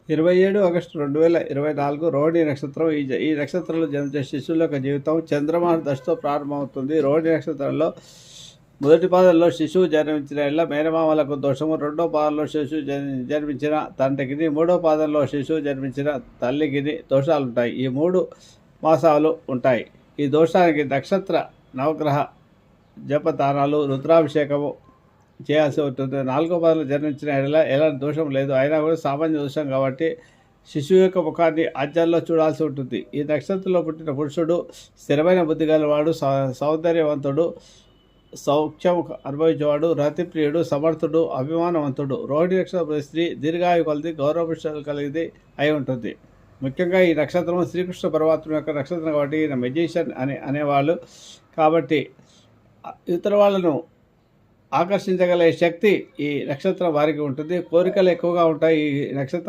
27 August 2024 Rohini నక్షత్రం. ఈ నక్షత్రంలో జన్మించే శిశువుల యొక్క జీవితం చంద్రమాన దశతో ప్రారంభమవుతుంది. రోహిణి నక్షత్రంలో మొదటి పాదంలో శిశువు జన్మించిన ఇళ్ళ మేనమామలకు దోషము, రెండో పాదంలో శిశువు జన్మించిన తండ్రికిని, మూడో పాదంలో శిశువు జన్మించిన తల్లికిని దోషాలుంటాయి. ఈ 3 మాసాలు ఉంటాయి. ఈ దోషానికి నక్షత్ర నవగ్రహ జపదానాలు, రుద్రాభిషేకము చేయాల్సి ఉంటుంది. 4వ పాదంలో జన్మించిన ఎలాంటి దోషం లేదు, అయినా కూడా సామాన్య దోషం కాబట్టి శిశువు యొక్క ముఖాన్ని అద్దంలో చూడాల్సి ఉంటుంది. ఈ నక్షత్రంలో పుట్టిన పురుషుడు స్థిరమైన బుద్ధి గలవాడు, సౌందర్యవంతుడు, సౌఖ్యం అనుభవించేవాడు, రతిప్రియుడు, సమర్థుడు, అభిమానవంతుడు. రోహిణి నక్షత్ర స్త్రీ దీర్ఘాయు కొలది గౌరవపుష్పాలు కలిగి అయి ఉంటుంది. ముఖ్యంగా ఈ నక్షత్రం శ్రీకృష్ణ పరమాత్మ యొక్క నక్షత్రం కాబట్టి ఈయన మెజిషియన్ అనేవాళ్ళు కాబట్టి ఇతర వాళ్ళను ఆకర్షించగలిగే శక్తి ఈ నక్షత్రం వారికి ఉంటుంది. కోరికలు ఎక్కువగా ఉంటాయి ఈ నక్షత్రం